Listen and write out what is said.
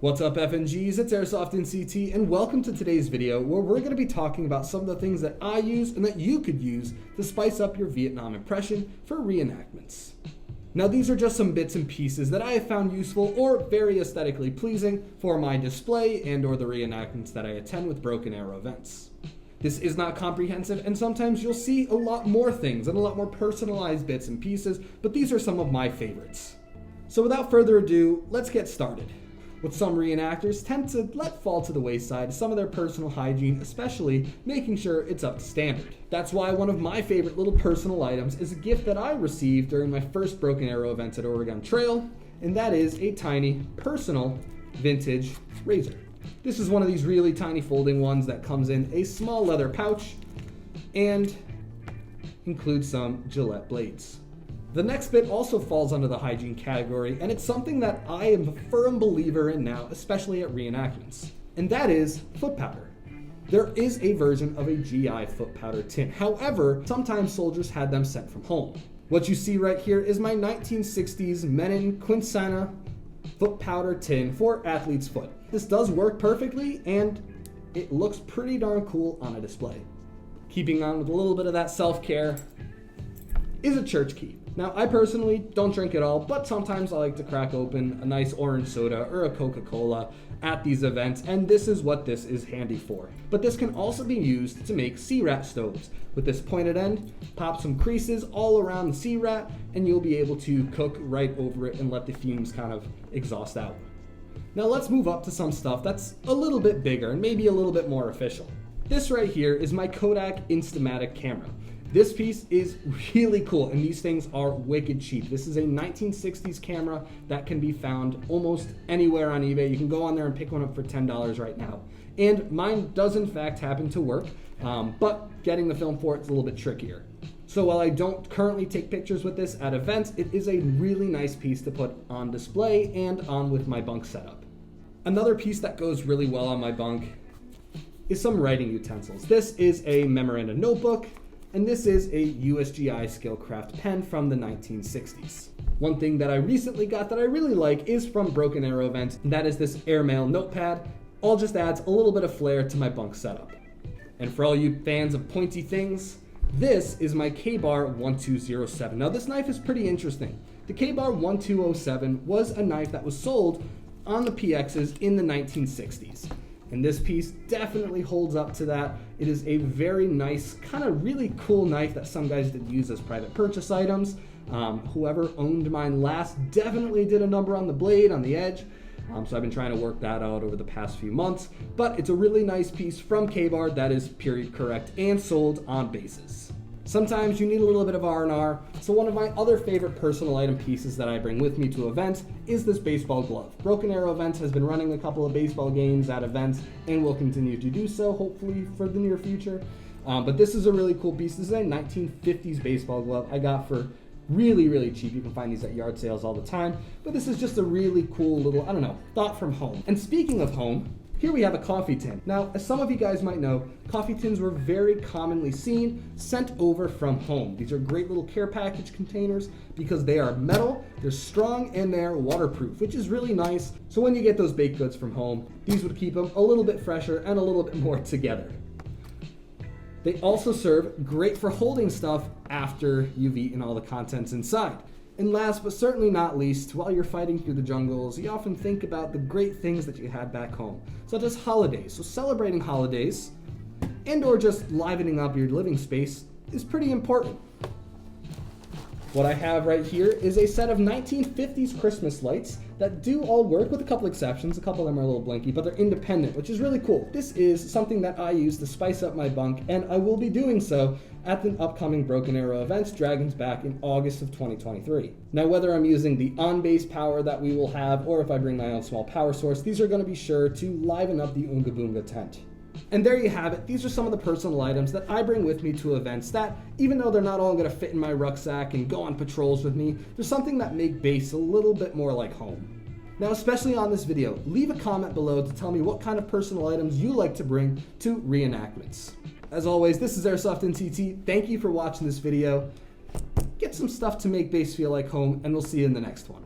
What's up, FNGs? It's Airsoft in CT, and welcome to today's video where we're going to be talking about some of the things that I use and that you could use to spice up your Vietnam impression for reenactments. Now, these are just some bits and pieces that I have found useful or very aesthetically pleasing for my display and or the reenactments that I attend with Broken Arrow events. This is not comprehensive, and sometimes you'll see a lot more things and a lot more personalized bits and pieces, but these are some of my favorites. So without further ado, let's get started. What some reenactors tend to let fall to the wayside is some of their personal hygiene, especially making sure it's up to standard. That's why one of my favorite little personal items is a gift that I received during my first Broken Arrow events at Oregon Trail, and that is a tiny, personal, vintage razor. This is one of these really tiny folding ones that comes in a small leather pouch and includes some Gillette blades. The next bit also falls under the hygiene category, and it's something that I am a firm believer in now, especially at reenactments, and that is foot powder. There is a version of a GI foot powder tin. However, sometimes soldiers had them sent from home. What you see right here is my 1960s Menin Quinsana foot powder tin for athlete's foot. This does work perfectly, and it looks pretty darn cool on a display. Keeping on with a little bit of that self-care is a church key. Now, I personally don't drink at all, but sometimes I like to crack open a nice orange soda or a Coca-Cola at these events, and this is what this is handy for. But this can also be used to make C-rat stoves. With this pointed end, pop some creases all around the C-rat, and you'll be able to cook right over it and let the fumes kind of exhaust out. Now let's move up to some stuff that's a little bit bigger and maybe a little bit more official. This right here is my Kodak Instamatic camera. This piece is really cool, and these things are wicked cheap. This is a 1960s camera that can be found almost anywhere on eBay. You can go on there and pick one up for $10 right now. And mine does in fact happen to work, but getting the film for it is a little bit trickier. So while I don't currently take pictures with this at events, it is a really nice piece to put on display and on with my bunk setup. Another piece that goes really well on my bunk is some writing utensils. This is a memoranda notebook, and this is a USGI Skillcraft pen from the 1960s. One thing that I recently got that I really like is from Broken Arrow events, and that is this airmail notepad. All just adds a little bit of flair to my bunk setup. And for all you fans of pointy things, this is my K-Bar 1207. Now this knife is pretty interesting. The K-Bar 1207 was a knife that was sold on the PXs in the 1960s. And this piece definitely holds up to that. It is a very nice, kind of really cool knife that some guys did use as private purchase items. Whoever owned mine last definitely did a number on the blade, on the edge. So I've been trying to work that out over the past few months. But it's a really nice piece from K-Bar that is period correct and sold on basis. Sometimes you need a little bit of R&R, so one of my other favorite personal item pieces that I bring with me to events is this baseball glove. Broken Arrow Events has been running a couple of baseball games at events and will continue to do so, hopefully for the near future. But this is a really cool piece. This is a 1950s baseball glove I got for really, really cheap. You can find these at yard sales all the time. But this is just a really cool little, thought from home. And speaking of home, here we have a coffee tin. Now, as some of you guys might know, coffee tins were very commonly seen sent over from home. These are great little care package containers because they are metal, they're strong, and they're waterproof, which is really nice. So when you get those baked goods from home, these would keep them a little bit fresher and a little bit more together. They also serve great for holding stuff after you've eaten all the contents inside. And last but certainly not least, while you're fighting through the jungles, you often think about the great things that you had back home, such as holidays. So celebrating holidays and or just livening up your living space is pretty important. What I have right here is a set of 1950s Christmas lights that do all work, with a couple exceptions. A couple of them are a little blinky, but they're independent, which is really cool. This is something that I use to spice up my bunk, and I will be doing so at the upcoming Broken Arrow events, Dragons Back, in August of 2023. Now, whether I'm using the on-base power that we will have, or if I bring my own small power source, these are going to be sure to liven up the Oonga Boonga tent. And there you have it. These are some of the personal items that I bring with me to events that, even though they're not all going to fit in my rucksack and go on patrols with me, there's something that make base a little bit more like home. Now, especially on this video, leave a comment below to tell me what kind of personal items you like to bring to reenactments. As always, this is Airsoft in CT. Thank you for watching this video. Get some stuff to make base feel like home, and we'll see you in the next one.